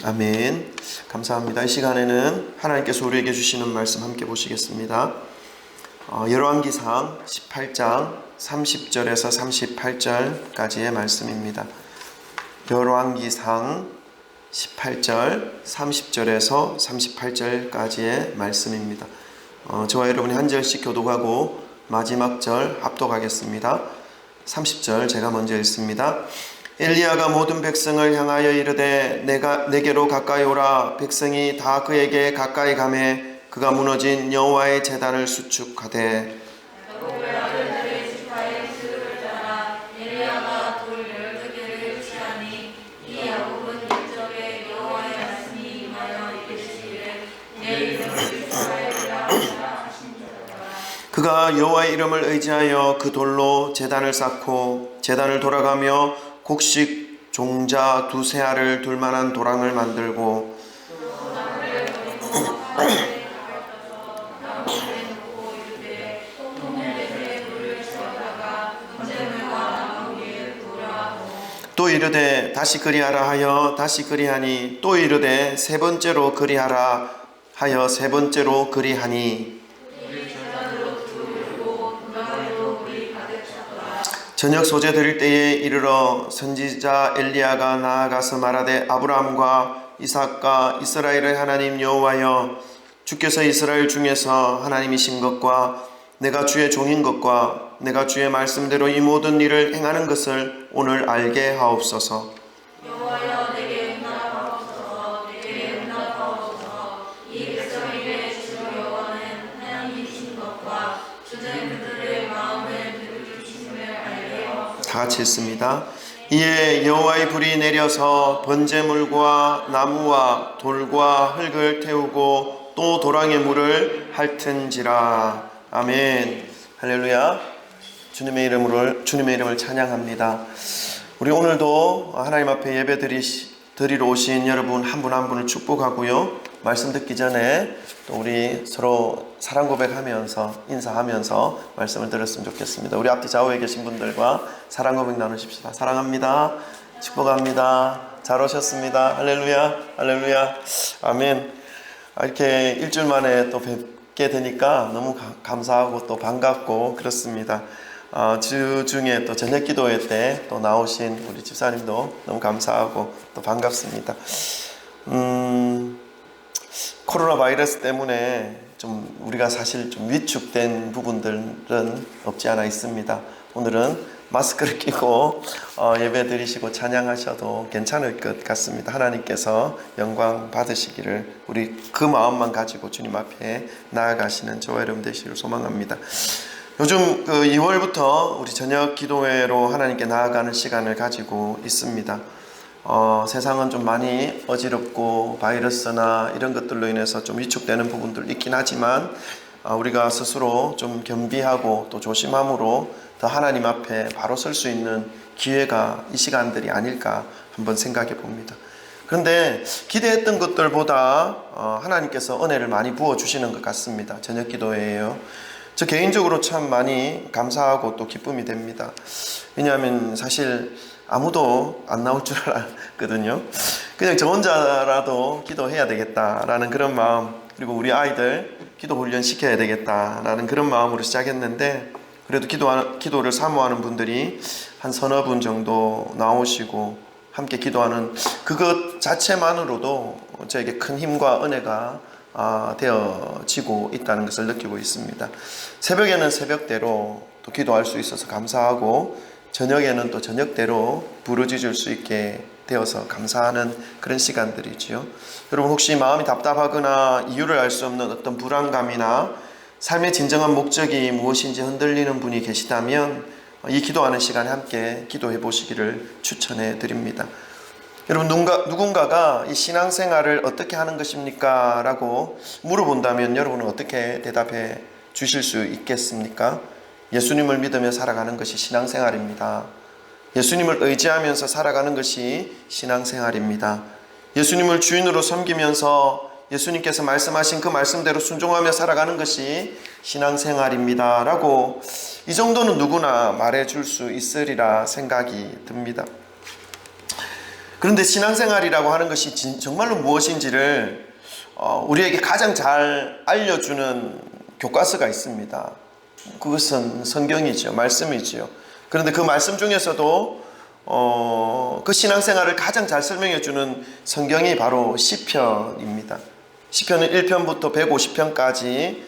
아멘. 감사합니다. 이 시간에는 하나님께서 우리에게 주시는 말씀 함께 보시겠습니다. 열왕기상 18장 30절에서 38절까지의 말씀입니다. 열왕기상 18절 30절에서 38절까지의 말씀입니다. 저와 여러분이 한 절씩 교독하고 마지막 절 합독하겠습니다. 30절 제가 먼저 읽습니다. 엘리야가 모든 백성을 향하여 이르되 내게로 가까이 오라. 백성이 다 그에게 가까이 가매 그가 무너진 여호와의 제단을 수축하되 그가 여호와의 이름을 의지하여 그 돌로 제단을 쌓고 제단을 돌아가며 곡식 종자 두세 알을 둘 만한 도랑을 만들고 또 이르되 다시 그리하라 하여 다시 그리하니 또 이르되 세 번째로 그리하라 하여 세 번째로 그리하니 저녁 소재 드릴 때에 이르러 선지자 엘리야가 나아가서 말하되 아브라함과 이삭과 이스라엘의 하나님 여호와여 주께서 이스라엘 중에서 하나님이신 것과 내가 주의 종인 것과 내가 주의 말씀대로 이 모든 일을 행하는 것을 오늘 알게 하옵소서. 여호와여 내게 응답하옵소서. 내게 응답하옵소서. 이 백성에게 주 여호와는 하나님이신 것과 주는 그들의 마음을 들으심을 알게 하옵소서. 다 같이 읽습니다. 이에 여호와의 불이 내려서 번제물과 나무와 돌과 흙을 태우고 또 도랑의 물을 핥은지라. 아멘. 할렐루야. 주님의 이름을 찬양합니다. 우리 오늘도 하나님 앞에 예배 드리러 오신 여러분 한 분 한 분을 축복하고요. 말씀 듣기 전에 또 우리 서로 사랑 고백하면서 인사하면서 말씀을 들었으면 좋겠습니다. 우리 앞뒤 좌우에 계신 분들과 사랑 고백 나누십시다. 사랑합니다. 축복합니다. 잘 오셨습니다. 할렐루야. 할렐루야. 아멘. 이렇게 일주일 만에 또 뵙게 되니까 너무 감사하고 또 반갑고 그렇습니다. 주 중에 또 저녁 기도회 때 또 나오신 우리 집사님도 너무 감사하고 또 반갑습니다. 코로나 바이러스 때문에 좀 우리가 사실 좀 위축된 부분들은 없지 않아 있습니다. 오늘은 마스크를 끼고 예배 드리시고 찬양하셔도 괜찮을 것 같습니다. 하나님께서 영광 받으시기를 우리 그 마음만 가지고 주님 앞에 나아가시는 저와 여러분 되시기를 소망합니다. 요즘 2월부터 우리 저녁 기도회로 하나님께 나아가는 시간을 가지고 있습니다. 세상은 좀 많이 어지럽고 바이러스나 이런 것들로 인해서 좀 위축되는 부분들 있긴 하지만 우리가 스스로 좀 겸비하고 또 조심함으로 더 하나님 앞에 바로 설 수 있는 기회가 이 시간들이 아닐까 한번 생각해 봅니다. 그런데 기대했던 것들보다 하나님께서 은혜를 많이 부어주시는 것 같습니다. 저녁 기도회예요. 저 개인적으로 참 많이 감사하고 또 기쁨이 됩니다. 왜냐하면 사실 아무도 안 나올 줄 알았거든요. 그냥 저 혼자라도 기도해야 되겠다라는 그런 마음, 그리고 우리 아이들 기도 훈련 시켜야 되겠다라는 그런 마음으로 시작했는데 그래도 기도를 사모하는 분들이 한 서너 분 정도 나오시고 함께 기도하는 그것 자체만으로도 저에게 큰 힘과 은혜가 되어지고 있다는 것을 느끼고 있습니다. 새벽에는 새벽대로 또 기도할 수 있어서 감사하고 저녁에는 또 저녁대로 부르짖을 수 있게 되어서 감사하는 그런 시간들이지요. 여러분 혹시 마음이 답답하거나 이유를 알 수 없는 어떤 불안감이나 삶의 진정한 목적이 무엇인지 흔들리는 분이 계시다면 이 기도하는 시간에 함께 기도해 보시기를 추천해 드립니다. 여러분 누군가가 이 신앙생활을 어떻게 하는 것입니까? 라고 물어본다면 여러분은 어떻게 대답해 주실 수 있겠습니까? 예수님을 믿으며 살아가는 것이 신앙생활입니다. 예수님을 의지하면서 살아가는 것이 신앙생활입니다. 예수님을 주인으로 섬기면서 예수님께서 말씀하신 그 말씀대로 순종하며 살아가는 것이 신앙생활입니다. 라고 이 정도는 누구나 말해줄 수 있으리라 생각이 듭니다. 그런데 신앙생활이라고 하는 것이 정말로 무엇인지를 우리에게 가장 잘 알려주는 교과서가 있습니다. 그것은 성경이죠. 말씀이지요. 그런데 그 말씀 중에서도 그 신앙생활을 가장 잘 설명해주는 성경이 바로 시편입니다. 시편은 1편부터 150편까지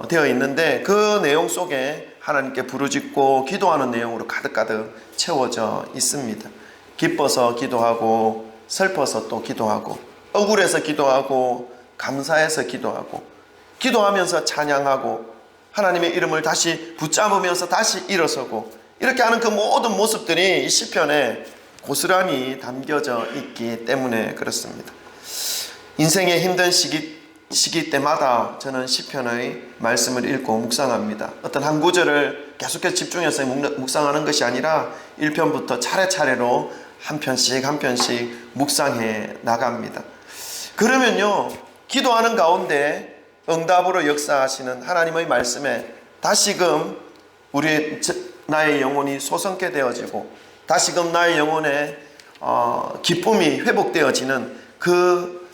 되어 있는데 그 내용 속에 하나님께 부르짖고 기도하는 내용으로 가득가득 채워져 있습니다. 기뻐서 기도하고 슬퍼서 또 기도하고 억울해서 기도하고 감사해서 기도하고 기도하면서 찬양하고 하나님의 이름을 다시 붙잡으면서 다시 일어서고 이렇게 하는 그 모든 모습들이 이 시편에 고스란히 담겨져 있기 때문에 그렇습니다. 인생의 힘든 시기 때마다 저는 시편의 말씀을 읽고 묵상합니다. 어떤 한 구절을 계속해서 집중해서 묵상하는 것이 아니라 1편부터 차례차례로 한 편씩 한 편씩 묵상해 나갑니다. 그러면요, 기도하는 가운데 응답으로 역사하시는 하나님의 말씀에 다시금 나의 영혼이 소성케 되어지고 다시금 나의 영혼의 기쁨이 회복되어지는 그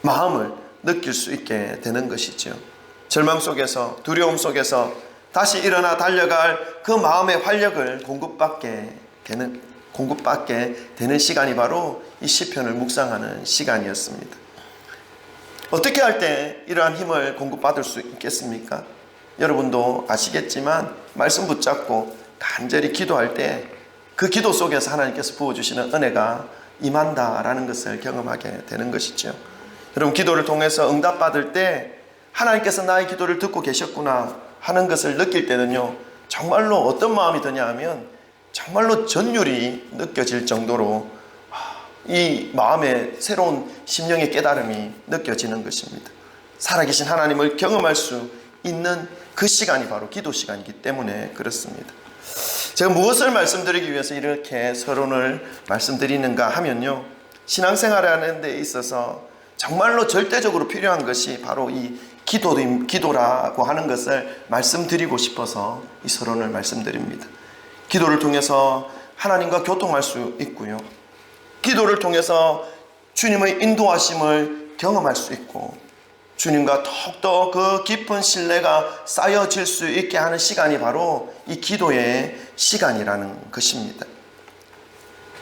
마음을 느낄 수 있게 되는 것이죠. 절망 속에서 두려움 속에서 다시 일어나 달려갈 그 마음의 활력을 공급받게 되는 시간이 바로 이 시편을 묵상하는 시간이었습니다. 어떻게 할 때 이러한 힘을 공급받을 수 있겠습니까? 여러분도 아시겠지만 말씀 붙잡고 간절히 기도할 때 그 기도 속에서 하나님께서 부어주시는 은혜가 임한다라는 것을 경험하게 되는 것이죠. 여러분, 기도를 통해서 응답받을 때 하나님께서 나의 기도를 듣고 계셨구나 하는 것을 느낄 때는요, 정말로 어떤 마음이 드냐 하면 정말로 전율이 느껴질 정도로 이 마음에 새로운 심령의 깨달음이 느껴지는 것입니다. 살아계신 하나님을 경험할 수 있는 그 시간이 바로 기도 시간이기 때문에 그렇습니다. 제가 무엇을 말씀드리기 위해서 이렇게 서론을 말씀드리는가 하면요, 신앙생활을 하는 데 있어서 정말로 절대적으로 필요한 것이 바로 이 기도라고 하는 것을 말씀드리고 싶어서 이 서론을 말씀드립니다. 기도를 통해서 하나님과 교통할 수 있고요, 기도를 통해서 주님의 인도하심을 경험할 수 있고 주님과 더욱더 그 깊은 신뢰가 쌓여질 수 있게 하는 시간이 바로 이 기도의 시간이라는 것입니다.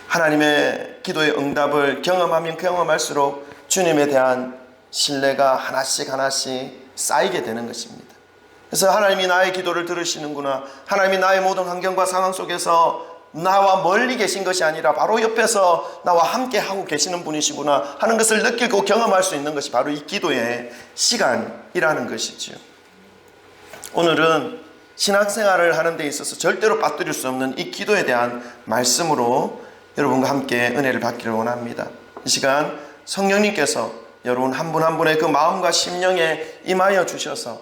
하나님의 기도의 응답을 경험하면 경험할수록 주님에 대한 신뢰가 하나씩 쌓이게 되는 것입니다. 그래서 하나님이 나의 기도를 들으시는구나, 하나님이 나의 모든 환경과 상황 속에서 나와 멀리 계신 것이 아니라 바로 옆에서 나와 함께 하고 계시는 분이시구나 하는 것을 느끼고 경험할 수 있는 것이 바로 이 기도의 시간이라는 것이지요. 오늘은 신앙생활을 하는 데 있어서 절대로 빠뜨릴 수 없는 이 기도에 대한 말씀으로 여러분과 함께 은혜를 받기를 원합니다. 이 시간 성령님께서 여러분 한 분 한 분의 그 마음과 심령에 임하여 주셔서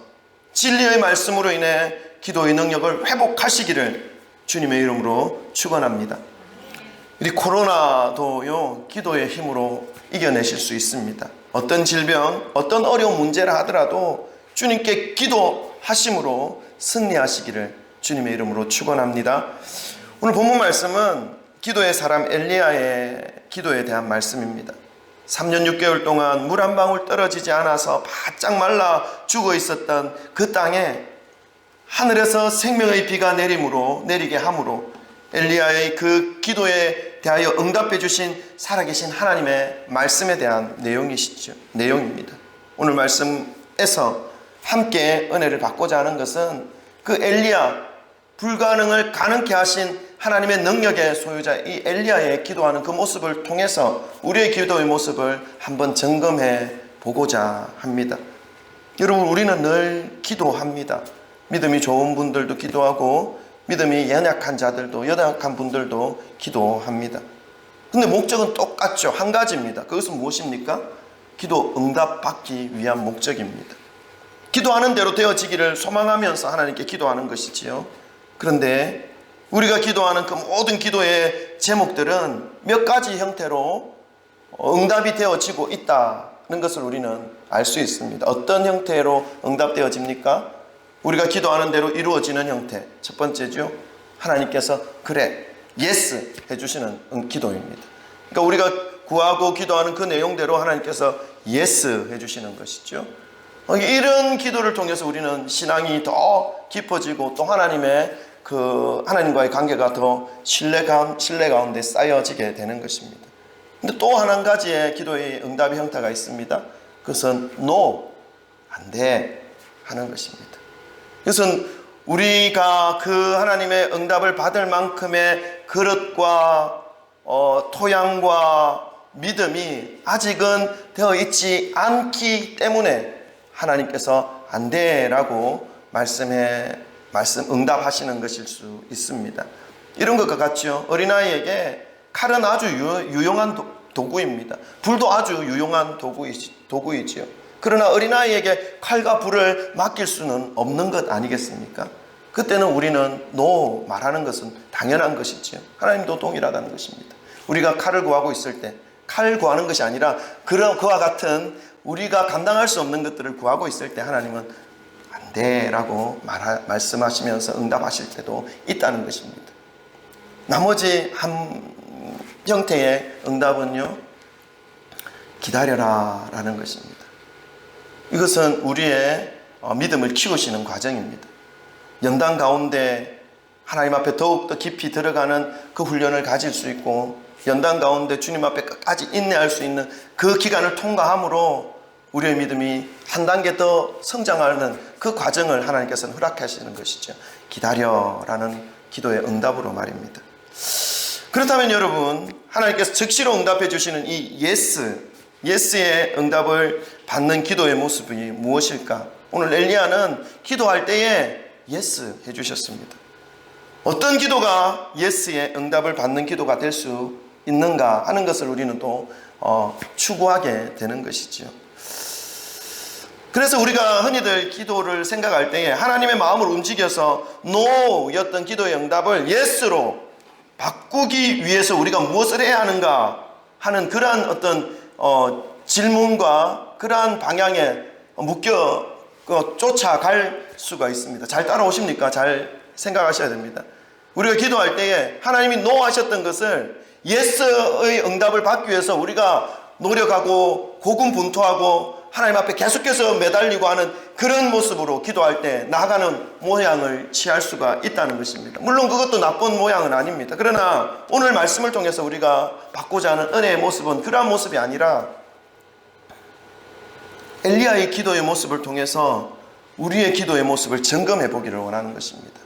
진리의 말씀으로 인해 기도의 능력을 회복하시기를 주님의 이름으로 축원합니다. 이 코로나도요, 기도의 힘으로 이겨내실 수 있습니다. 어떤 질병, 어떤 어려운 문제라 하더라도 주님께 기도하심으로 승리하시기를 주님의 이름으로 축원합니다. 오늘 본문 말씀은 기도의 사람 엘리야의 기도에 대한 말씀입니다. 3년 6개월 동안 물 한 방울 떨어지지 않아서 바짝 말라 죽어 있었던 그 땅에 하늘에서 생명의 비가 내리게 함으로 엘리야의 그 기도에 대하여 응답해 주신 살아계신 하나님의 말씀에 대한 내용입니다. 오늘 말씀에서 함께 은혜를 받고자 하는 것은 그 엘리야, 불가능을 가능케 하신 하나님의 능력의 소유자 이 엘리야의 기도하는 그 모습을 통해서 우리의 기도의 모습을 한번 점검해 보고자 합니다. 여러분, 우리는 늘 기도합니다. 믿음이 좋은 분들도 기도하고 믿음이 연약한 자들도, 연약한 분들도 기도합니다. 근데 목적은 똑같죠. 한 가지입니다. 그것은 무엇입니까? 기도 응답받기 위한 목적입니다. 기도하는 대로 되어지기를 소망하면서 하나님께 기도하는 것이지요. 그런데 우리가 기도하는 그 모든 기도의 제목들은 몇 가지 형태로 응답이 되어지고 있다는 것을 우리는 알 수 있습니다. 어떤 형태로 응답되어집니까? 우리가 기도하는 대로 이루어지는 형태. 첫 번째죠. 하나님께서 그래, 예스 해주시는 기도입니다. 그러니까 우리가 구하고 기도하는 그 내용대로 하나님께서 예스 해주시는 것이죠. 이런 기도를 통해서 우리는 신앙이 더 깊어지고 또 하나님과의 관계가 더 신뢰 가운데 쌓여지게 되는 것입니다. 근데 또 한 가지의 기도의 응답의 형태가 있습니다. 그것은 no, 안 돼 하는 것입니다. 그것은 우리가 그 하나님의 응답을 받을 만큼의 그릇과 토양과 믿음이 아직은 되어 있지 않기 때문에 하나님께서 안 돼라고 응답하시는 것일 수 있습니다. 이런 것과 같죠. 어린아이에게 칼은 아주 유용한 도구입니다. 불도 아주 유용한 도구이지요. 그러나 어린아이에게 칼과 불을 맡길 수는 없는 것 아니겠습니까? 그때는 우리는 노 말하는 것은 당연한 것이지요. 하나님도 동일하다는 것입니다. 우리가 칼을 구하고 있을 때 칼 구하는 것이 아니라 그와 같은 우리가 감당할 수 없는 것들을 구하고 있을 때 하나님은 안 돼라고 말씀하시면서 응답하실 때도 있다는 것입니다. 나머지 한 형태의 응답은요, 기다려라 라는 것입니다. 이것은 우리의 믿음을 키우시는 과정입니다. 연단 가운데 하나님 앞에 더욱더 깊이 들어가는 그 훈련을 가질 수 있고, 연단 가운데 주님 앞에 끝까지 인내할 수 있는 그 기간을 통과함으로 우리의 믿음이 한 단계 더 성장하는 그 과정을 하나님께서는 허락하시는 것이죠. 기다려라는 기도의 응답으로 말입니다. 그렇다면 여러분, 하나님께서 즉시로 응답해 주시는 이 예스의 응답을 받는 기도의 모습이 무엇일까? 오늘 엘리야는 기도할 때에 예스 해주셨습니다. 어떤 기도가 예스의 응답을 받는 기도가 될 수 있는가 하는 것을 우리는 또 추구하게 되는 것이죠. 그래서 우리가 흔히들 기도를 생각할 때에 하나님의 마음을 움직여서 노였던 기도의 응답을 예스로 바꾸기 위해서 우리가 무엇을 해야 하는가 하는 그러한 어떤 질문과 그러한 방향에 쫓아갈 수가 있습니다. 잘 따라오십니까? 잘 생각하셔야 됩니다. 우리가 기도할 때에 하나님이 노 하셨던 것을 예스의 응답을 받기 위해서 우리가 노력하고 고군분투하고 하나님 앞에 계속해서 매달리고 하는 그런 모습으로 기도할 때 나아가는 모양을 취할 수가 있다는 것입니다. 물론 그것도 나쁜 모양은 아닙니다. 그러나 오늘 말씀을 통해서 우리가 받고자 하는 은혜의 모습은 그러한 모습이 아니라 엘리야의 기도의 모습을 통해서 우리의 기도의 모습을 점검해 보기를 원하는 것입니다.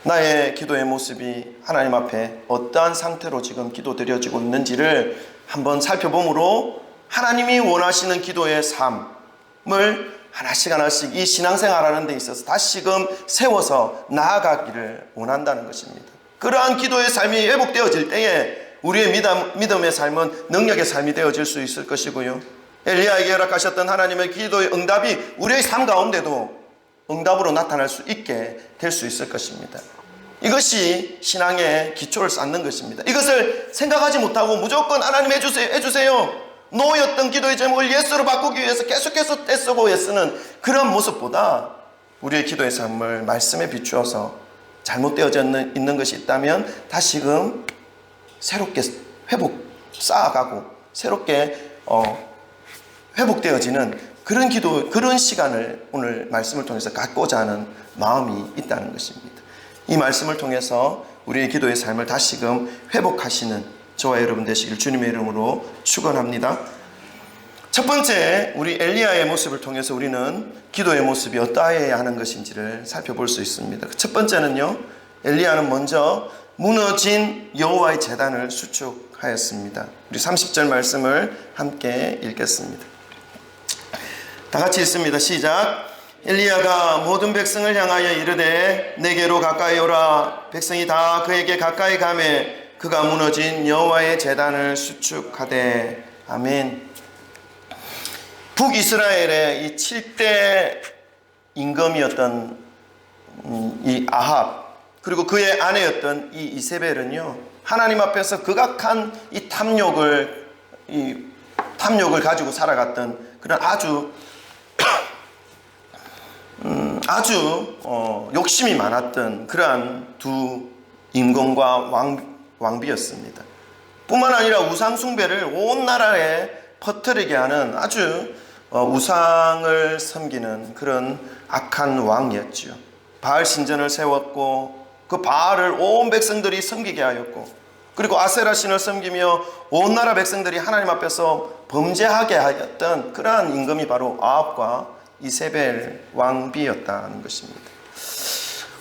나의 기도의 모습이 하나님 앞에 어떠한 상태로 지금 기도드려지고 있는지를 한번 살펴보므로 하나님이 원하시는 기도의 삶을 하나씩 이 신앙생활하는 데 있어서 다시금 세워서 나아가기를 원한다는 것입니다. 그러한 기도의 삶이 회복되어질 때에 우리의 믿음의 삶은 능력의 삶이 되어질 수 있을 것이고요. 엘리야에게 허락하셨던 하나님의 기도의 응답이 우리의 삶 가운데도 응답으로 나타날 수 있게 될 수 있을 것입니다. 이것이 신앙의 기초를 쌓는 것입니다. 이것을 생각하지 못하고 무조건 하나님 해주세요. 노였던 기도의 제목을 예스로 바꾸기 위해서 계속해서 떼쓰고 애쓰는 그런 모습보다 우리의 기도의 삶을 말씀에 비추어서 잘못되어져 있는 것이 있다면 다시금 새롭게 쌓아가고 새롭게 회복되어지는 그런 시간을 오늘 말씀을 통해서 갖고자 하는 마음이 있다는 것입니다. 이 말씀을 통해서 우리의 기도의 삶을 다시금 회복하시는 저와 여러분 되시길 주님의 이름으로 축원합니다. 첫 번째, 우리 엘리야의 모습을 통해서 우리는 기도의 모습이 어떠해야 하는 것인지를 살펴볼 수 있습니다. 첫 번째는요, 엘리야는 먼저 무너진 여호와의 제단을 수축하였습니다. 우리 30절 말씀을 함께 읽겠습니다. 다 같이 읽습니다. 시작. 엘리야가 모든 백성을 향하여 이르되 내게로 가까이 오라. 백성이 다 그에게 가까이 가매 그가 무너진 여호와의 제단을 수축하되. 아멘. 북이스라엘의 이 7대 임금이었던 이 아합, 그리고 그의 아내였던 이 이세벨은요, 하나님 앞에서 극악한 이 탐욕을 가지고 살아갔던 그런 아주 욕심이 많았던 그러한 두 임금과 왕비였습니다. 뿐만 아니라 우상 숭배를 온 나라에 퍼뜨리게 하는 아주 우상을 섬기는 그런 악한 왕이었지요. 바알 신전을 세웠고 그 바알을 온 백성들이 섬기게 하였고, 그리고 아세라 신을 섬기며 온 나라 백성들이 하나님 앞에서 범죄하게 하였던 그러한 임금이 바로 아합과 이세벨 왕비였다는 것입니다.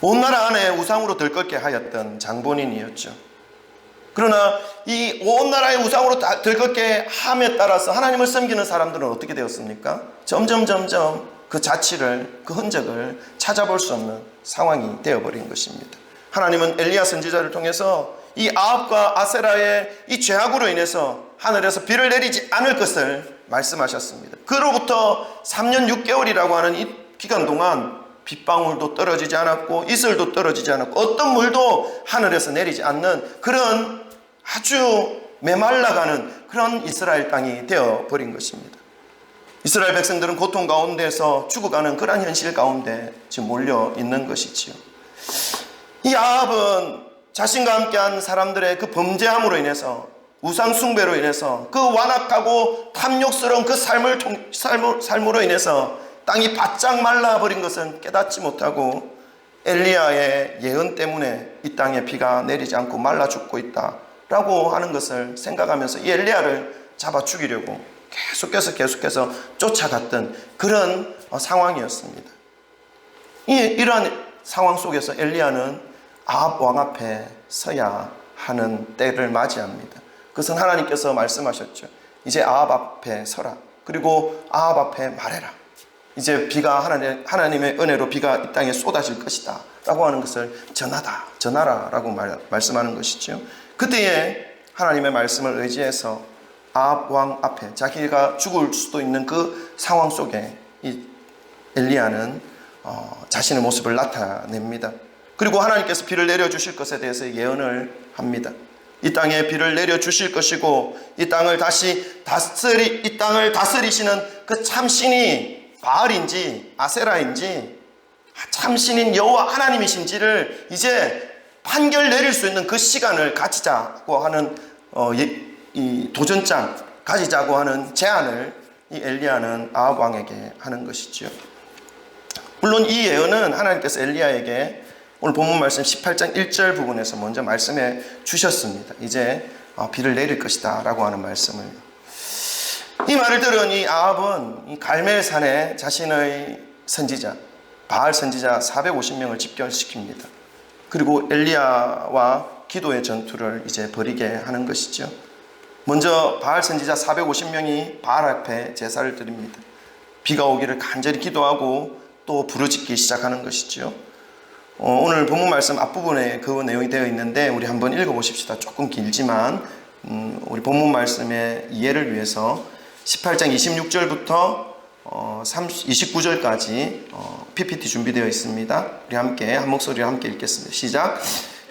온 나라 안에 우상으로 들끓게 하였던 장본인이었죠. 그러나 이 온 나라의 우상으로 들끓게 함에 따라서 하나님을 섬기는 사람들은 어떻게 되었습니까? 점점 그 자취를, 그 흔적을 찾아볼 수 없는 상황이 되어버린 것입니다. 하나님은 엘리야 선지자를 통해서 이 아합과 아세라의 이 죄악으로 인해서 하늘에서 비를 내리지 않을 것을 말씀하셨습니다. 그로부터 3년 6개월이라고 하는 이 기간 동안 빗방울도 떨어지지 않았고 이슬도 떨어지지 않았고 어떤 물도 하늘에서 내리지 않는 그런 아주 메말라가는 그런 이스라엘 땅이 되어버린 것입니다. 이스라엘 백성들은 고통 가운데서 죽어가는 그런 현실 가운데 지금 몰려 있는 것이지요. 이 아합은 자신과 함께한 사람들의 그 범죄함으로 인해서, 우상 숭배로 인해서, 그 완악하고 탐욕스러운 그 삶으로 인해서 땅이 바짝 말라버린 것은 깨닫지 못하고 엘리야의 예언 때문에 이 땅에 비가 내리지 않고 말라 죽고 있다라고 하는 것을 생각하면서 이 엘리야를 잡아 죽이려고 계속해서 쫓아갔던 그런 상황이었습니다. 이러한 상황 속에서 엘리야는 아합 왕 앞에 서야 하는 때를 맞이합니다. 그것은 하나님께서 말씀하셨죠. 이제 아합 앞에 서라. 그리고 아합 앞에 말해라. 이제 비가 하나님의 은혜로 비가 이 땅에 쏟아질 것이다 라고 하는 것을 전하라 라고 말씀하는 것이죠. 그때에 하나님의 말씀을 의지해서 아합 왕 앞에 자기가 죽을 수도 있는 그 상황 속에 이 엘리야는 자신의 모습을 나타냅니다. 그리고 하나님께서 비를 내려주실 것에 대해서 예언을 합니다. 이 땅에 비를 내려주실 것이고 이 땅을 다스리시는 그 참신이 바알인지 아세라인지 참신인 여호와 하나님이신지를 이제 판결 내릴 수 있는 그 시간을 가지자고 하는 이 도전장 가지자고 하는 제안을 이 엘리야는 아합 왕에게 하는 것이죠. 물론 이 예언은 하나님께서 엘리야에게 오늘 본문 말씀 18장 1절 부분에서 먼저 말씀해 주셨습니다. 이제 비를 내릴 것이다 라고 하는 말씀을. 이 말을 들은 이 아합은 이 갈멜산에 자신의 선지자 바알 선지자 450명을 집결시킵니다. 그리고 엘리야와 기도의 전투를 이제 벌이게 하는 것이죠. 먼저 바알 선지자 450명이 바알 앞에 제사를 드립니다. 비가 오기를 간절히 기도하고 또 부르짖기 시작하는 것이죠. 오늘 본문 말씀 앞부분에 그 내용이 되어 있는데 우리 한번 읽어보십시다. 조금 길지만 우리 본문 말씀의 이해를 위해서 18장 26절부터 29절까지 PPT 준비되어 있습니다. 우리 함께 한 목소리로 함께 읽겠습니다. 시작.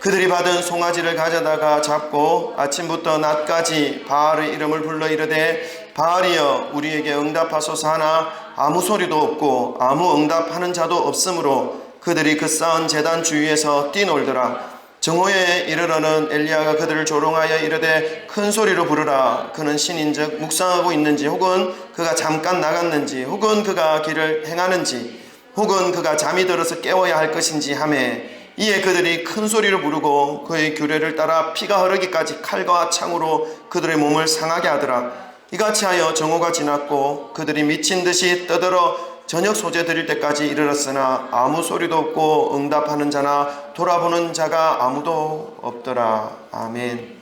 그들이 받은 송아지를 가져다가 잡고 아침부터 낮까지 바알의 이름을 불러 이르되 바알이여 우리에게 응답하소서 하나 아무 소리도 없고 아무 응답하는 자도 없으므로 그들이 그 쌓은 제단 주위에서 뛰놀더라. 정오에 이르러는 엘리야가 그들을 조롱하여 이르되 큰 소리로 부르라. 그는 신인즉 묵상하고 있는지 혹은 그가 잠깐 나갔는지 혹은 그가 길을 행하는지 혹은 그가 잠이 들어서 깨워야 할 것인지 하매 이에 그들이 큰 소리로 부르고 그의 규례를 따라 피가 흐르기까지 칼과 창으로 그들의 몸을 상하게 하더라. 이같이 하여 정오가 지났고 그들이 미친 듯이 떠들어 저녁 소재 드릴 때까지 이르렀으나 아무 소리도 없고 응답하는 자나 돌아보는 자가 아무도 없더라. 아멘.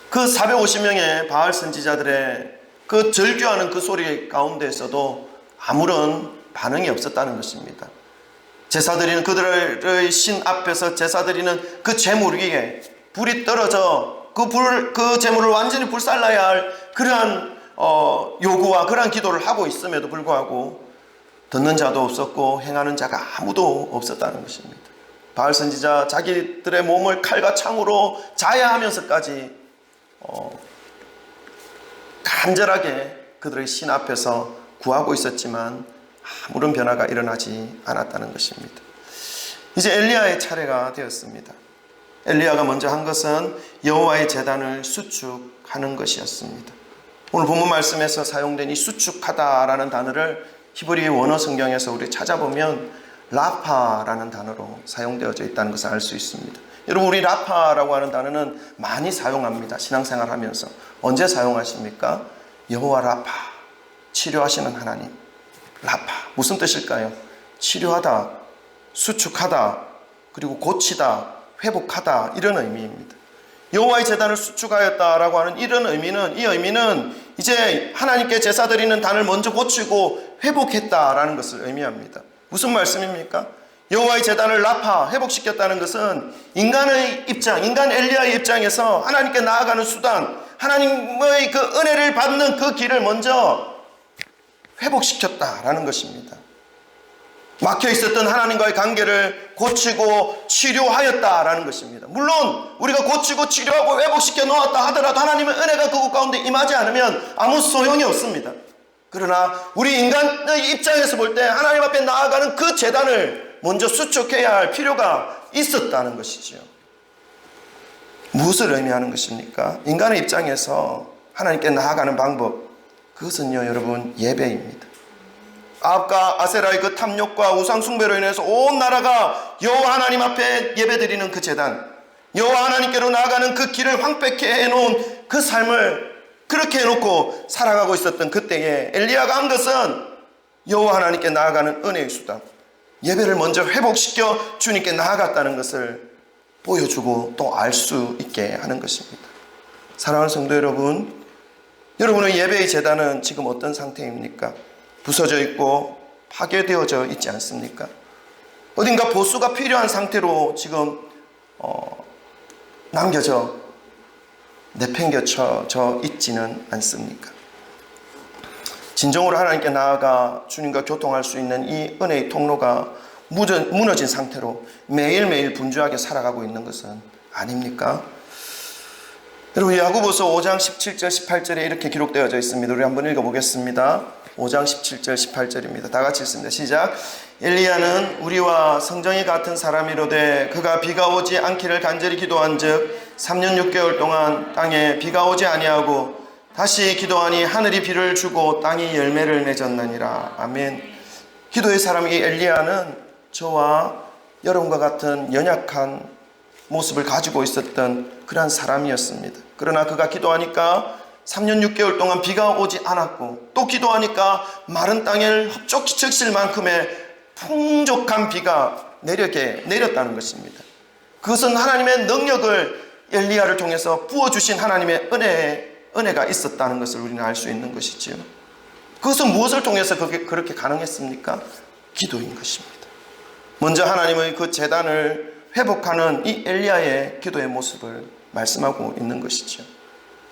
그 450명의 바알 선지자들의 그 절규하는 그 소리 가운데에서도 아무런 반응이 없었다는 것입니다. 제사드리는 그들의 신 앞에서 제사드리는 그 제물 위에 불이 떨어져 그 제물을 완전히 불살라야 할 그러한 요구와 그러한 기도를 하고 있음에도 불구하고 듣는 자도 없었고 행하는 자가 아무도 없었다는 것입니다. 바알 선지자 자기들의 몸을 칼과 창으로 자야하면서까지 간절하게 그들의 신 앞에서 구하고 있었지만 아무런 변화가 일어나지 않았다는 것입니다. 이제 엘리야의 차례가 되었습니다. 엘리야가 먼저 한 것은 여호와의 제단을 수축하는 것이었습니다. 오늘 본문 말씀에서 사용된 이 수축하다라는 단어를 히브리 원어 성경에서 우리 찾아보면 라파라는 단어로 사용되어져 있다는 것을 알 수 있습니다. 여러분, 우리 라파라고 하는 단어는 많이 사용합니다. 신앙생활 하면서. 언제 사용하십니까? 여호와 라파, 치료하시는 하나님. 라파, 무슨 뜻일까요? 치료하다, 수축하다, 그리고 고치다, 회복하다, 이런 의미입니다. 여호와의 제단을 수축하였다라고 하는 이런 의미는, 이 의미는 이제 하나님께 제사 드리는 단을 먼저 고치고 회복했다라는 것을 의미합니다. 무슨 말씀입니까? 여호와의 제단을 라파, 회복시켰다는 것은 인간의 입장, 인간 엘리야의 입장에서 하나님께 나아가는 수단, 하나님의 그 은혜를 받는 그 길을 먼저 회복시켰다라는 것입니다. 막혀 있었던 하나님과의 관계를 고치고 치료하였다라는 것입니다. 물론 우리가 고치고 치료하고 회복시켜 놓았다 하더라도 하나님의 은혜가 그곳 가운데 임하지 않으면 아무 소용이 없습니다. 그러나 우리 인간의 입장에서 볼 때 하나님 앞에 나아가는 그 제단을 먼저 수축해야 할 필요가 있었다는 것이죠. 무엇을 의미하는 것입니까? 인간의 입장에서 하나님께 나아가는 방법, 그것은요, 여러분, 예배입니다. 아합과 아세라의 그 탐욕과 우상 숭배로 인해서 온 나라가 여호와 하나님 앞에 예배드리는 그 제단, 여호와 하나님께로 나아가는 그 길을 황폐케 해놓은 그 삶을 그렇게 해놓고 살아가고 있었던 그때에 엘리야가 한 것은 여호와 하나님께 나아가는 은혜의 수단, 예배를 먼저 회복시켜 주님께 나아갔다는 것을 보여주고 또 알 수 있게 하는 것입니다. 사랑하는 성도 여러분, 여러분의 예배의 제단은 지금 어떤 상태입니까? 부서져 있고 파괴되어져 있지 않습니까? 어딘가 보수가 필요한 상태로 지금 남겨져 내팽겨쳐 있지는 않습니까? 진정으로 하나님께 나아가 주님과 교통할 수 있는 이 은혜의 통로가 무너진 상태로 매일매일 분주하게 살아가고 있는 것은 아닙니까? 여러분, 야고보서 5장 17절 18절에 이렇게 기록되어져 있습니다. 우리 한번 읽어보겠습니다. 5장 17절 18절입니다. 다 같이 읽습니다. 시작. 엘리야는 우리와 성정이 같은 사람이로되 그가 비가 오지 않기를 간절히 기도한즉 3년 6개월 동안 땅에 비가 오지 아니하고 다시 기도하니 하늘이 비를 주고 땅이 열매를 맺었느니라. 아멘. 기도의 사람 이 엘리야는 저와 여러분과 같은 연약한 모습을 가지고 있었던 그러한 사람이었습니다. 그러나 그가 기도하니까 3년 6개월 동안 비가 오지 않았고, 또 기도하니까 마른 땅을 흡족히 적실 만큼의 풍족한 비가 내렸다는 것입니다. 그것은 하나님의 능력을 엘리야를 통해서 부어주신 하나님의 은혜가 있었다는 것을 우리는 알 수 있는 것이지요. 그것은 무엇을 통해서 그렇게 가능했습니까? 기도인 것입니다. 먼저 하나님의 그 제단을 회복하는 이 엘리야의 기도의 모습을 말씀하고 있는 것이죠.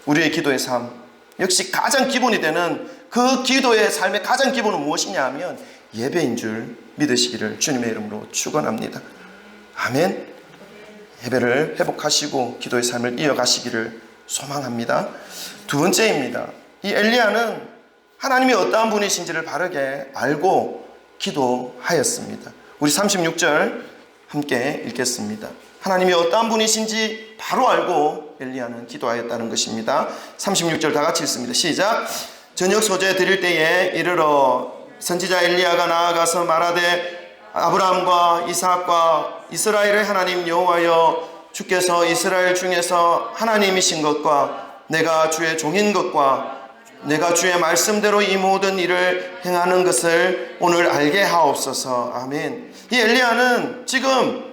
우리의 기도의 삶, 역시 가장 기본이 되는 그 기도의 삶의 가장 기본은 무엇이냐 하면 예배인 줄 믿으시기를 주님의 이름으로 축원합니다. 아멘. 예배를 회복하시고 기도의 삶을 이어가시기를 소망합니다. 두 번째입니다. 이 엘리야는 하나님이 어떠한 분이신지를 바르게 알고 기도하였습니다. 우리 36절 함께 읽겠습니다. 하나님이 어떠한 분이신지 바로 알고 엘리야는 기도하였다는 것입니다. 36절 다 같이 읽습니다. 시작. 저녁 소재 드릴 때에 이르러 선지자 엘리야가 나아가서 말하되 아브라함과 이삭과 이스라엘의 하나님 여호와여, 주께서 이스라엘 중에서 하나님이신 것과 내가 주의 종인 것과 내가 주의 말씀대로 이 모든 일을 행하는 것을 오늘 알게 하옵소서. 아멘. 이 엘리야는 지금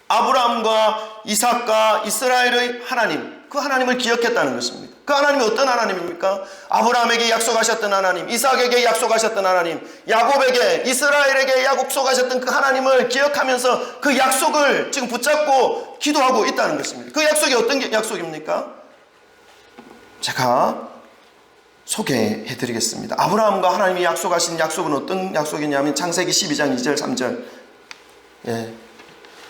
아브라함과 이삭과 이스라엘의 하나님, 그 하나님을 기억했다는 것입니다. 그 하나님이 어떤 하나님입니까? 아브라함에게 약속하셨던 하나님, 이삭에게 약속하셨던 하나님, 야곱에게, 이스라엘에게 약속하셨던 그 하나님을 기억하면서 그 약속을 지금 붙잡고 기도하고 있다는 것입니다. 그 약속이 어떤 약속입니까? 제가 소개해드리겠습니다. 아브라함과 하나님이 약속하신 약속은 어떤 약속이냐면 창세기 12장 2절 3절,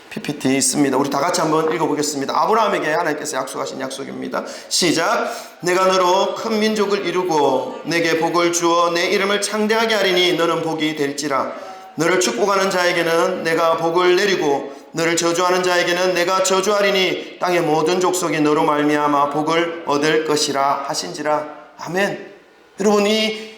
PPT 있습니다. 우리 다 같이 한번 읽어보겠습니다. 아브라함에게 하나님께서 약속하신 약속입니다. 시작. 내가 너로 큰 민족을 이루고 내게 복을 주어 내 이름을 창대하게 하리니 너는 복이 될지라. 너를 축복하는 자에게는 내가 복을 내리고 너를 저주하는 자에게는 내가 저주하리니 땅의 모든 족속이 너로 말미암아 복을 얻을 것이라 하신지라. 아멘. 여러분, 이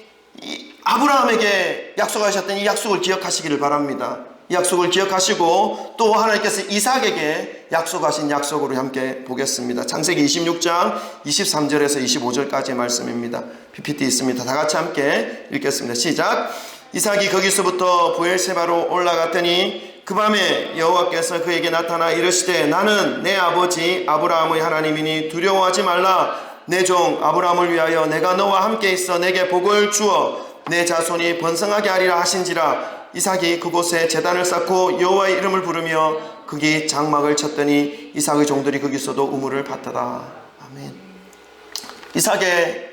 아브라함에게 약속하셨던 이 약속을 기억하시기를 바랍니다. 이 약속을 기억하시고 또 하나님께서 이삭에게 약속하신 약속으로 함께 보겠습니다. 창세기 26장 23절에서 25절까지의 말씀입니다. PPT 있습니다. 다 같이 함께 읽겠습니다. 시작. 이삭이 거기서부터 브엘세바로 올라갔더니 그 밤에 여호와께서 그에게 나타나 이르시되 나는 내 아버지 아브라함의 하나님이니 두려워하지 말라. 내 종 아브라함을 위하여 내가 너와 함께 있어 내게 복을 주어 내 자손이 번성하게 하리라 하신지라. 이삭이 그곳에 제단을 쌓고 여호와의 이름을 부르며 거기 장막을 쳤더니 이삭의 종들이 거기서도 우물을 받더라. 아멘. 이삭의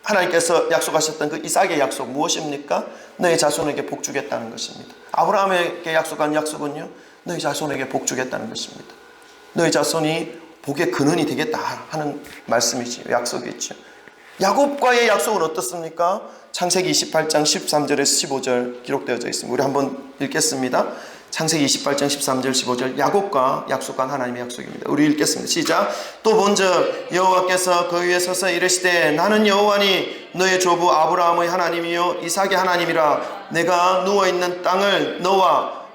하나님께서 약속하셨던 그 이삭의 약속 무엇입니까? 너의 자손에게 복 주겠다는 것입니다. 아브라함에게 약속한 약속은요, 너희 자손에게 복 주겠다는 것입니다. 너희 자손이 복의 근원이 되겠다 하는 말씀이지요. 약속이죠. 야곱과의 약속은 어떻습니까? 창세기 28장 13절에서 15절 기록되어져 있습니다. 우리 한번 읽겠습니다. 창세기 28장 13절 15절 야곱과 약속한 하나님의 약속입니다. 우리 읽겠습니다. 시작. 또 본즉 여호와께서 그 위에 서서 이르시되 나는 여호와니 너의 조부 아브라함의 하나님이요 이삭의 하나님이라. 내가 누워있는 땅을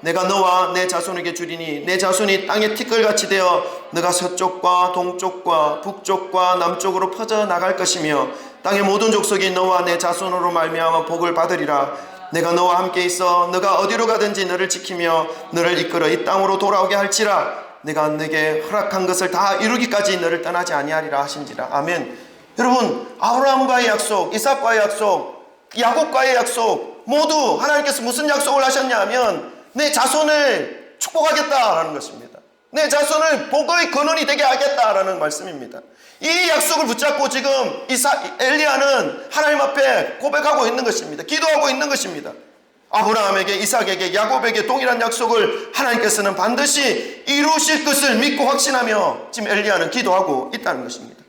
내가 너와 내 자손에게 주리니 내 자손이 땅의 티끌같이 되어 너가 서쪽과 동쪽과 북쪽과 남쪽으로 퍼져 나갈 것이며 땅의 모든 족속이 너와 내 자손으로 말미암아 복을 받으리라. 내가 너와 함께 있어 너가 어디로 가든지 너를 지키며 너를 이끌어 이 땅으로 돌아오게 할지라. 내가 네게 허락한 것을 다 이루기까지 너를 떠나지 아니하리라 하신지라. 아멘. 여러분, 아브라함과의 약속, 이삭과의 약속, 야곱과의 약속 모두 하나님께서 무슨 약속을 하셨냐 하면 내 자손을 축복하겠다라는 것입니다. 내 자손을 복의 근원이 되게 하겠다라는 말씀입니다. 이 약속을 붙잡고 지금 엘리야는 하나님 앞에 고백하고 있는 것입니다. 기도하고 있는 것입니다. 아브라함에게, 이삭에게, 야곱에게 동일한 약속을 하나님께서는 반드시 이루실 것을 믿고 확신하며 지금 엘리야는 기도하고 있다는 것입니다.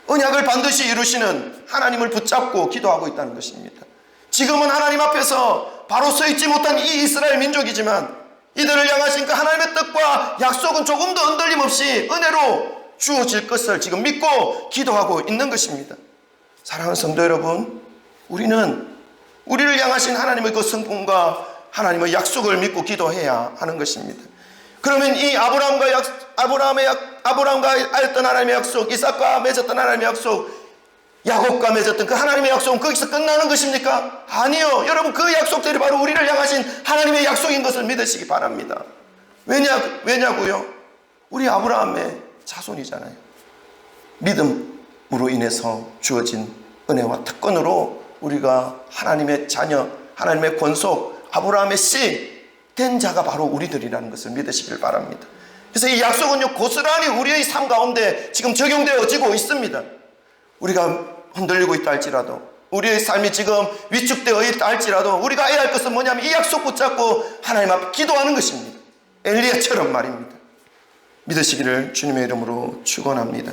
언약을 반드시 이루시는 하나님을 붙잡고 기도하고 있다는 것입니다. 지금은 하나님 앞에서 바로 서 있지 못한 이 이스라엘 민족이지만 이들을 향하신 그 하나님의 뜻과 약속은 조금도 흔들림 없이 은혜로 주어질 것을 지금 믿고 기도하고 있는 것입니다. 사랑하는 성도 여러분, 우리를 향하신 하나님의 그 성품과 하나님의 약속을 믿고 기도해야 하는 것입니다. 그러면 이 아브라함과 하였던 하나님의 약속, 이삭과 맺었던 하나님의 약속, 야곱과 맺었던 그 하나님의 약속은 거기서 끝나는 것입니까? 아니요. 여러분, 그 약속들이 바로 우리를 향하신 하나님의 약속인 것을 믿으시기 바랍니다. 왜냐고요? 우리 아브라함의 자손이잖아요. 믿음으로 인해서 주어진 은혜와 특권으로 우리가 하나님의 자녀, 하나님의 권속, 아브라함의 씨 된 자가 바로 우리들이라는 것을 믿으시길 바랍니다. 그래서 이 약속은요, 고스란히 우리의 삶 가운데 지금 적용되어지고 있습니다. 우리가 흔들리고 있다 할지라도, 우리의 삶이 지금 위축되어 있다 할지라도 우리가 해야 할 것은 뭐냐면 이 약속 붙잡고 하나님 앞에 기도하는 것입니다. 엘리야처럼 말입니다. 믿으시기를 주님의 이름으로 축원합니다.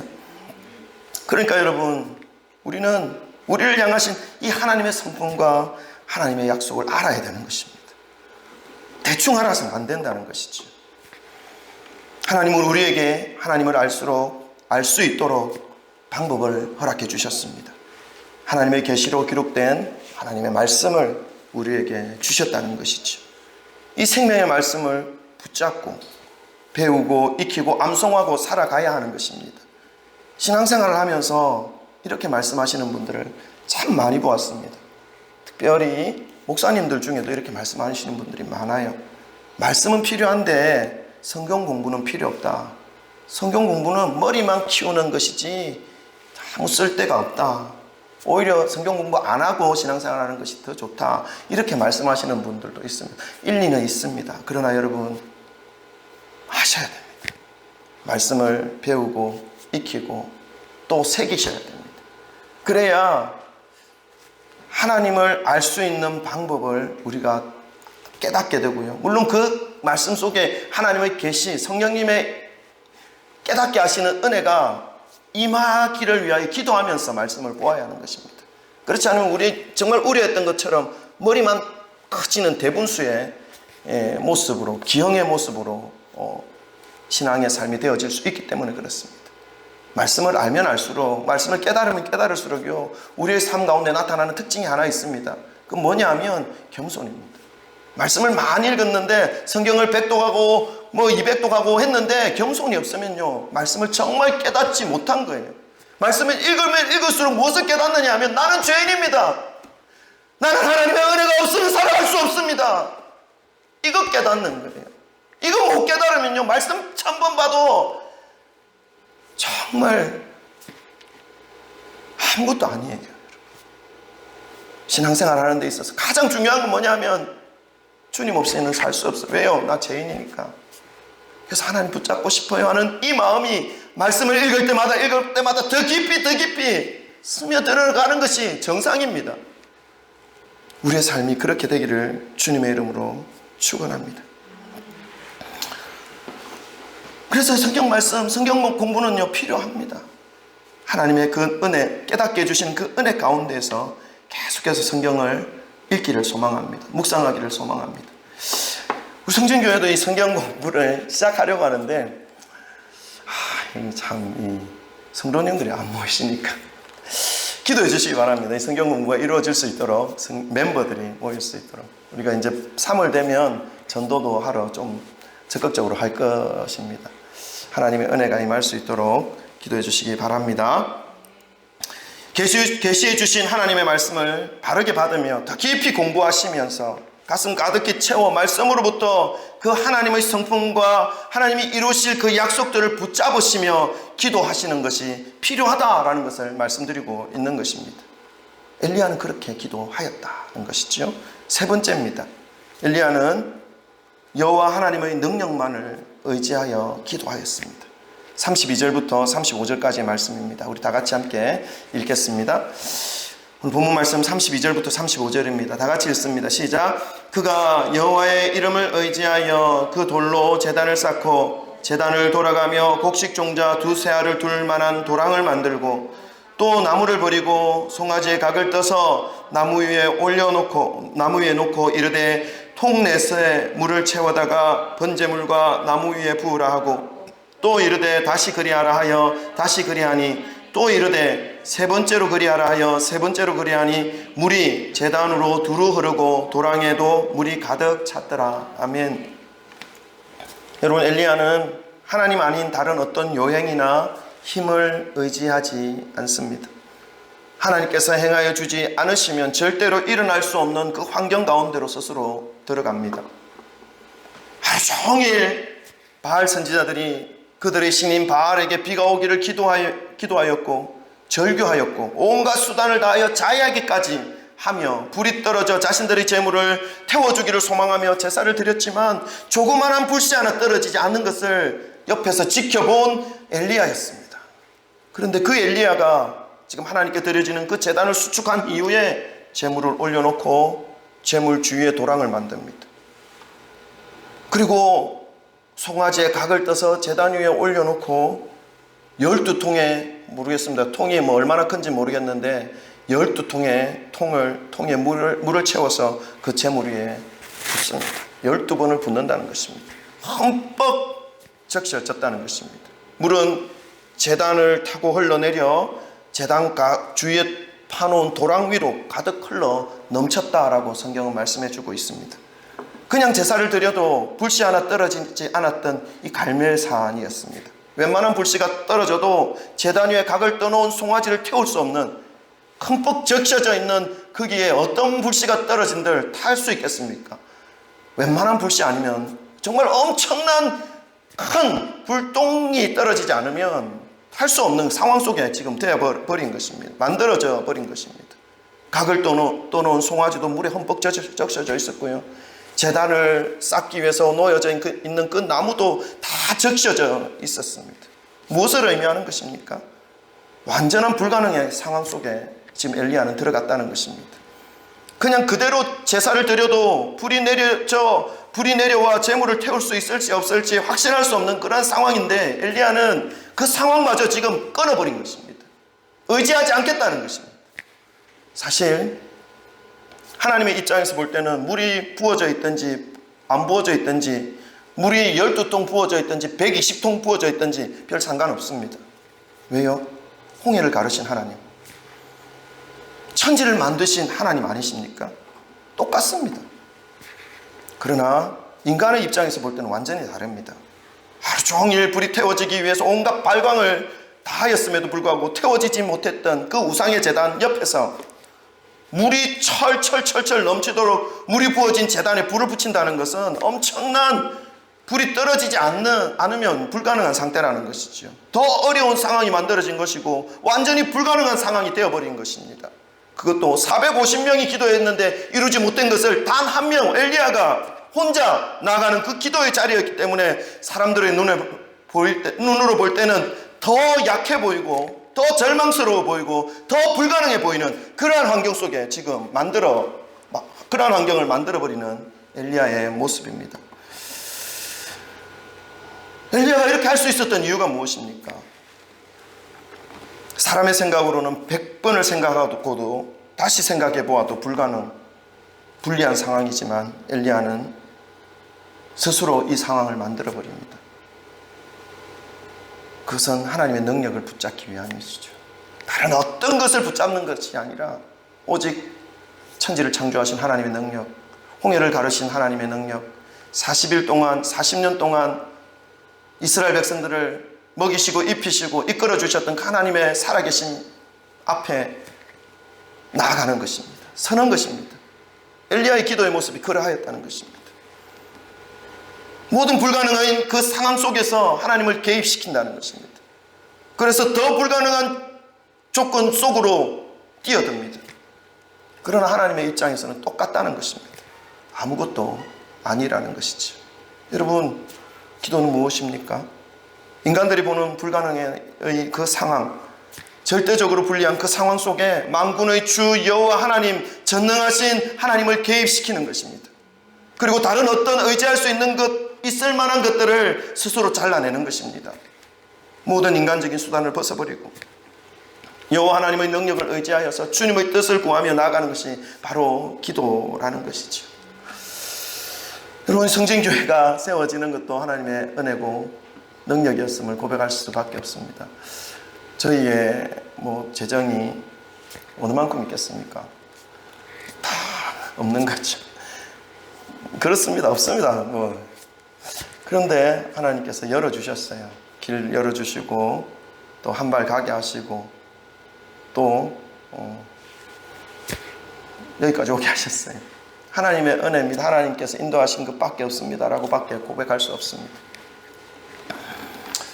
그러니까 여러분, 우리는 우리를 향하신 이 하나님의 성품과 하나님의 약속을 알아야 되는 것입니다. 대충 알아서는 안 된다는 것이죠. 하나님은 우리에게 하나님을 알 수 있도록 방법을 허락해 주셨습니다. 하나님의 계시로 기록된 하나님의 말씀을 우리에게 주셨다는 것이죠. 이 생명의 말씀을 붙잡고 배우고 익히고 암송하고 살아가야 하는 것입니다. 신앙생활을 하면서 이렇게 말씀하시는 분들을 참 많이 보았습니다. 특별히 목사님들 중에도 이렇게 말씀하시는 분들이 많아요. 말씀은 필요한데 성경 공부는 필요 없다. 성경 공부는 머리만 키우는 것이지 아무 쓸데가 없다. 오히려 성경 공부 안 하고 신앙생활하는 것이 더 좋다. 이렇게 말씀하시는 분들도 있습니다. 일리는 있습니다. 그러나 여러분, 하셔야 됩니다. 말씀을 배우고 익히고 또 새기셔야 됩니다. 그래야 하나님을 알 수 있는 방법을 우리가 깨닫게 되고요. 물론 그 말씀 속에 하나님의 계시, 성령님의 깨닫게 하시는 은혜가 임하기를 위하여 기도하면서 말씀을 보아야 하는 것입니다. 그렇지 않으면 우리 정말 우려했던 것처럼 머리만 커지는 대분수에 모습으로, 기형의 모습으로 신앙의 삶이 되어질 수 있기 때문에 그렇습니다. 말씀을 알면 알수록, 말씀을 깨달으면 깨달을수록요, 우리의 삶 가운데 나타나는 특징이 하나 있습니다. 그건 뭐냐 하면 겸손입니다. 말씀을 많이 읽었는데 성경을 100도 가고 200도 가고 했는데 겸손이 없으면요, 말씀을 정말 깨닫지 못한 거예요. 말씀을 읽으면 읽을수록 무엇을 깨닫느냐 하면 나는 죄인입니다. 나는 하나님의 은혜가 없으면 살아갈 수 없습니다. 이거 깨닫는 거예요. 이거 못 깨달으면요, 말씀 1000번 봐도 정말 아무것도 아니에요. 신앙생활 하는 데 있어서 가장 중요한 건 뭐냐면 주님 없이는 살 수 없어요. 왜요? 나 죄인이니까. 그래서 하나님 붙잡고 싶어요 하는 이 마음이 말씀을 읽을 때마다 더 깊이 스며들어가는 것이 정상입니다. 우리의 삶이 그렇게 되기를 주님의 이름으로 축원합니다. 그래서 성경 말씀, 성경 공부는요, 필요합니다. 하나님의 그 은혜, 깨닫게 해주신 그 은혜 가운데에서 계속해서 성경을 읽기를 소망합니다. 묵상하기를 소망합니다. 우리 성전교회도 이 성경 공부를 시작하려고 하는데 이 성도님들이 안 모이시니까 기도해 주시기 바랍니다. 이 성경 공부가 이루어질 수 있도록 멤버들이 모일 수 있도록 우리가 이제 3월 되면 전도도 하러 좀 적극적으로 할 것입니다. 하나님의 은혜가 임할 수 있도록 기도해 주시기 바랍니다. 계시해 주신 하나님의 말씀을 바르게 받으며 더 깊이 공부하시면서 가슴 가득히 채워 말씀으로부터 그 하나님의 성품과 하나님이 이루실 그 약속들을 붙잡으시며 기도하시는 것이 필요하다라는 것을 말씀드리고 있는 것입니다. 엘리야는 그렇게 기도하였다는 것이죠. 세 번째입니다. 엘리야는 여호와 하나님의 능력만을 의지하여 기도하였습니다. 32절부터 35절까지의 말씀입니다. 우리 다 같이 함께 읽겠습니다. 오늘 본문 말씀 32절부터 35절입니다. 다 같이 읽습니다. 시작. 그가 여호와의 이름을 의지하여 그 돌로 제단을 쌓고 제단을 돌아가며 곡식 종자 2 알을 둘 만한 도랑을 만들고 또 나무를 버리고 송아지의 각을 떠서 나무 위에 놓고 이르되 통내에 물을 채워다가 번제물과 나무 위에 부으라 하고 또 이르되 다시 그리하라 하여 다시 그리하니 또 이르되 세 번째로 그리하라 하여 세 번째로 그리하니 물이 제단으로 두루 흐르고 도랑에도 물이 가득 찼더라. 아멘. 여러분, 엘리야는 하나님 아닌 다른 어떤 요행이나 힘을 의지하지 않습니다. 하나님께서 행하여 주지 않으시면 절대로 일어날 수 없는 그 환경 가운데로 스스로 들어갑니다. 하루 종일 바알 선지자들이 그들의 신인 바알에게 비가 오기를 기도하였고 절규하였고 온갖 수단을 다하여 자해하기까지 하며 불이 떨어져 자신들의 재물을 태워주기를 소망하며 제사를 드렸지만 조그마한 불씨 하나 떨어지지 않는 것을 옆에서 지켜본 엘리야였습니다. 그런데 그 엘리야가 지금 하나님께 드려지는 그 제단을 수축한 이후에 재물을 올려놓고 재물 주위에 도랑을 만듭니다. 그리고 송아지의 각을 떠서 제단 위에 올려놓고 12통에 모르겠습니다. 통이 얼마나 큰지 모르겠는데 12통에 통에 물을 채워서 그 재물 위에 붓습니다. 12번을 붓는다는 것입니다. 흠뻑 적셔졌다는 것입니다. 물은 제단을 타고 흘러내려 제단 주위에 파놓은 도랑 위로 가득 흘러 넘쳤다라고 성경은 말씀해주고 있습니다. 그냥 제사를 드려도 불씨 하나 떨어지지 않았던 이 갈멜산이었습니다. 웬만한 불씨가 떨어져도 제단 위에 각을 떠놓은 송아지를 태울 수 없는 흠뻑 적셔져 있는 거기에 어떤 불씨가 떨어진들 탈 수 있겠습니까? 웬만한 불씨 아니면 정말 엄청난 큰 불똥이 떨어지지 않으면 탈 수 없는 상황 속에 지금 되어버린 것입니다. 만들어져 버린 것입니다. 각을 떠놓은 송아지도 물에 흠뻑 적셔져 있었고요. 제단을 쌓기 위해서 놓여져 있는 그 나무도 다 적셔져 있었습니다. 무엇을 의미하는 것입니까? 완전한 불가능의 상황 속에 지금 엘리야는 들어갔다는 것입니다. 그냥 그대로 제사를 드려도 불이 내려와 재물을 태울 수 있을지 없을지 확신할 수 없는 그런 상황인데 엘리야는 그 상황마저 지금 끊어버린 것입니다. 의지하지 않겠다는 것입니다. 사실 하나님의 입장에서 볼 때는 물이 부어져 있든지 안 부어져 있든지 물이 12통 부어져 있든지 120통 부어져 있든지 별 상관없습니다. 왜요? 홍해를 가르신 하나님, 천지를 만드신 하나님 아니십니까? 똑같습니다. 그러나 인간의 입장에서 볼 때는 완전히 다릅니다. 하루 종일 불이 태워지기 위해서 온갖 발광을 다 하였음에도 불구하고 태워지지 못했던 그 우상의 제단 옆에서 물이 철철철철 넘치도록 물이 부어진 제단에 불을 붙인다는 것은 엄청난, 불이 떨어지지 않으면 불가능한 상태라는 것이죠. 더 어려운 상황이 만들어진 것이고 완전히 불가능한 상황이 되어버린 것입니다. 그것도 450명이 기도했는데 이루지 못된 것을 단 한 명, 엘리야가 혼자 나가는 그 기도의 자리였기 때문에 사람들의 눈으로 볼 때는 더 약해 보이고 더 절망스러워 보이고 더 불가능해 보이는 그러한 환경 속에 지금 그러한 환경을 만들어버리는 엘리야의 모습입니다. 엘리야가 이렇게 할 수 있었던 이유가 무엇입니까? 사람의 생각으로는 100번을 생각하고도 다시 생각해 보아도 불리한 상황이지만 엘리야는 스스로 이 상황을 만들어 버립니다. 그것은 하나님의 능력을 붙잡기 위함이시죠. 다른 어떤 것을 붙잡는 것이 아니라 오직 천지를 창조하신 하나님의 능력, 홍해를 가르신 하나님의 능력, 40일 동안 40년 동안 이스라엘 백성들을 먹이시고 입히시고 이끌어 주셨던 그 하나님의 살아계신 앞에 나아가는 것입니다. 서는 것입니다. 엘리야의 기도의 모습이 그러하였다는 것입니다. 모든 불가능한 그 상황 속에서 하나님을 개입시킨다는 것입니다. 그래서 더 불가능한 조건 속으로 뛰어듭니다. 그러나 하나님의 입장에서는 똑같다는 것입니다. 아무것도 아니라는 것이죠. 여러분, 기도는 무엇입니까? 인간들이 보는 불가능의 그 상황, 절대적으로 불리한 그 상황 속에 만군의 주 여호와 하나님, 전능하신 하나님을 개입시키는 것입니다. 그리고 다른 어떤 의지할 수 있는 있을 만한 것들을 스스로 잘라내는 것입니다. 모든 인간적인 수단을 벗어버리고 여호와 하나님의 능력을 의지하여서 주님의 뜻을 구하며 나아가는 것이 바로 기도라는 것이죠. 여러분, 성진교회가 세워지는 것도 하나님의 은혜고 능력이었음을 고백할 수밖에 없습니다. 저희의 재정이 어느 만큼 있겠습니까? 다 없는 거죠. 그렇습니다. 없습니다. 그런데 하나님께서 열어주셨어요. 길 열어주시고 또 한 발 가게 하시고 또 여기까지 오게 하셨어요. 하나님의 은혜입니다. 하나님께서 인도하신 것밖에 없습니다 라고 밖에 고백할 수 없습니다.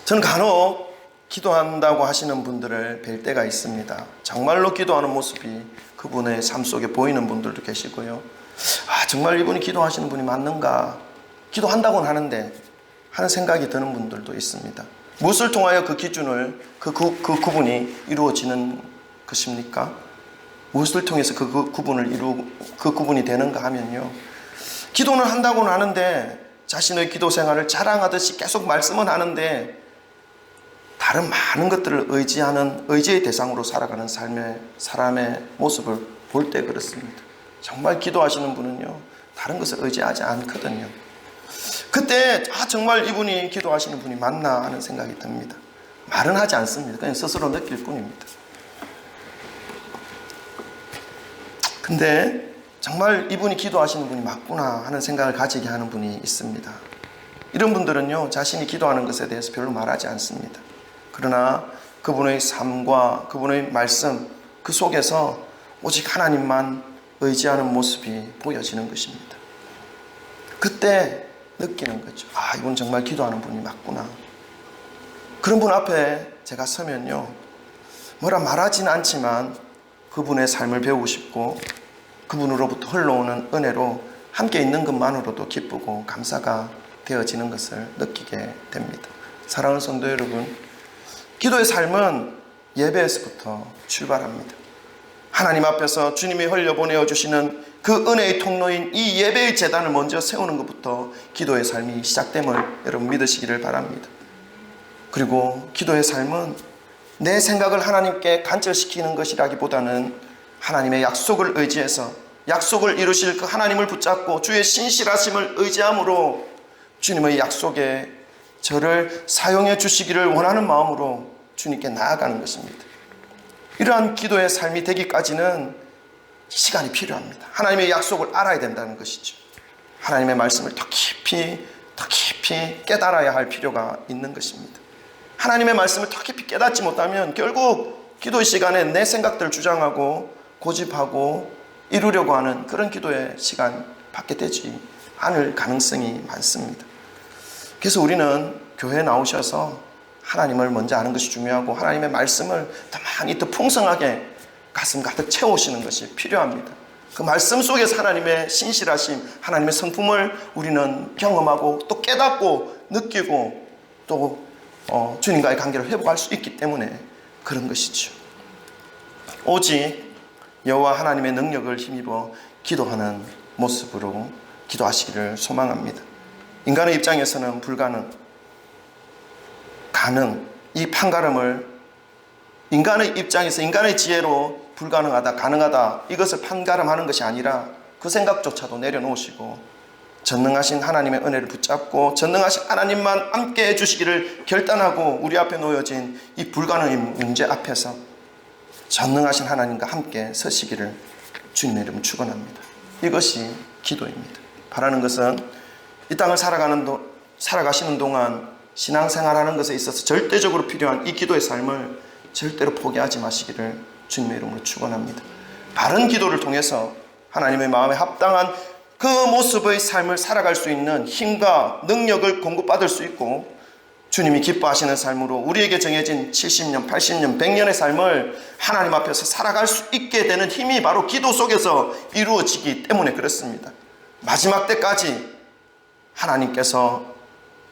저는 간혹 기도한다고 하시는 분들을 뵐 때가 있습니다. 정말로 기도하는 모습이 그분의 삶 속에 보이는 분들도 계시고요. 정말 이분이 기도하시는 분이 맞는가? 기도한다고는 하는데 하는 생각이 드는 분들도 있습니다. 무엇을 통하여 그 기준을 그 구분이 이루어지는 것입니까? 무엇을 통해서 그 구분이 되는가 하면요, 기도는 한다고는 하는데 자신의 기도 생활을 자랑하듯이 계속 말씀은 하는데 다른 많은 것들을 의지의 대상으로 살아가는 사람의 모습을 볼 때 그렇습니다. 정말 기도하시는 분은요, 다른 것을 의지하지 않거든요. 그때 정말 이분이 기도하시는 분이 맞나 하는 생각이 듭니다. 말은 하지 않습니다. 그냥 스스로 느낄 뿐입니다. 근데 정말 이분이 기도하시는 분이 맞구나 하는 생각을 가지게 하는 분이 있습니다. 이런 분들은요, 자신이 기도하는 것에 대해서 별로 말하지 않습니다. 그러나 그분의 삶과 그분의 말씀, 그 속에서 오직 하나님만 의지하는 모습이 보여지는 것입니다. 그때 느끼는 거죠. 이분 정말 기도하는 분이 맞구나. 그런 분 앞에 제가 서면요, 뭐라 말하지는 않지만 그분의 삶을 배우고 싶고 그분으로부터 흘러오는 은혜로 함께 있는 것만으로도 기쁘고 감사가 되어지는 것을 느끼게 됩니다. 사랑하는 성도 여러분, 기도의 삶은 예배에서부터 출발합니다. 하나님 앞에서 주님이 흘려보내어 주시는 그 은혜의 통로인 이 예배의 제단을 먼저 세우는 것부터 기도의 삶이 시작됨을 여러분 믿으시기를 바랍니다. 그리고 기도의 삶은 내 생각을 하나님께 간절시키는 것이라기보다는 하나님의 약속을 의지해서 약속을 이루실 그 하나님을 붙잡고 주의 신실하심을 의지함으로 주님의 약속에 저를 사용해 주시기를 원하는 마음으로 주님께 나아가는 것입니다. 이러한 기도의 삶이 되기까지는 시간이 필요합니다. 하나님의 약속을 알아야 된다는 것이죠. 하나님의 말씀을 더 깊이 깨달아야 할 필요가 있는 것입니다. 하나님의 말씀을 더 깊이 깨닫지 못하면 결국 기도의 시간에 내 생각들을 주장하고 고집하고 이루려고 하는 그런 기도의 시간 받게 되지 않을 가능성이 많습니다. 그래서 우리는 교회에 나오셔서 하나님을 먼저 아는 것이 중요하고 하나님의 말씀을 더 많이 더 풍성하게 가슴 가득 채우시는 것이 필요합니다. 그 말씀 속에서 하나님의 신실하심, 하나님의 성품을 우리는 경험하고 또 깨닫고 느끼고 또 주님과의 관계를 회복할 수 있기 때문에 그런 것이죠. 오직 여호와 하나님의 능력을 힘입어 기도하는 모습으로 기도하시기를 소망합니다. 인간의 입장에서는 불가능, 가능, 이 판가름을 인간의 입장에서 인간의 지혜로 불가능하다, 가능하다 이것을 판가름하는 것이 아니라 그 생각조차도 내려놓으시고 전능하신 하나님의 은혜를 붙잡고 전능하신 하나님만 함께 해주시기를 결단하고 우리 앞에 놓여진 이 불가능의 문제 앞에서 전능하신 하나님과 함께 서시기를 주님의 이름으로 축원합니다. 이것이 기도입니다. 바라는 것은 이 땅을 살아가시는 동안 신앙생활하는 것에 있어서 절대적으로 필요한 이 기도의 삶을 절대로 포기하지 마시기를 주님의 이름으로 축원합니다. 바른 기도를 통해서 하나님의 마음에 합당한 그 모습의 삶을 살아갈 수 있는 힘과 능력을 공급받을 수 있고 주님이 기뻐하시는 삶으로 우리에게 정해진 70년, 80년, 100년의 삶을 하나님 앞에서 살아갈 수 있게 되는 힘이 바로 기도 속에서 이루어지기 때문에 그렇습니다. 마지막 때까지 하나님께서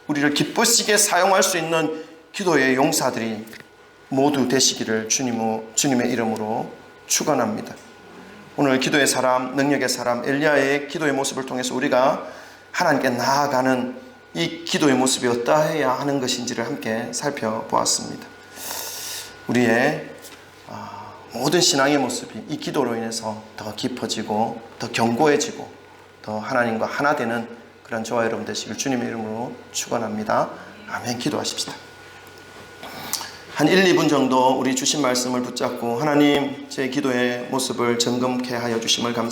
우리를 기쁘시게 사용할 수 있는 기도의 용사들이 모두 되시기를 주님의 이름으로 축원합니다. 오늘 기도의 사람, 능력의 사람 엘리야의 기도의 모습을 통해서 우리가 하나님께 나아가는 이 기도의 모습이 어떠해야 하는 것인지를 함께 살펴보았습니다. 우리의 모든 신앙의 모습이 이 기도로 인해서 더 깊어지고 더 견고해지고 더 하나님과 하나 되는 그런 저와 여러분 되시길 주님의 이름으로 축원합니다. 아멘. 기도하십시다. 한 1, 2분 정도 우리 주신 말씀을 붙잡고 하나님 제 기도의 모습을 점검케 하여 주심을 감사합니다.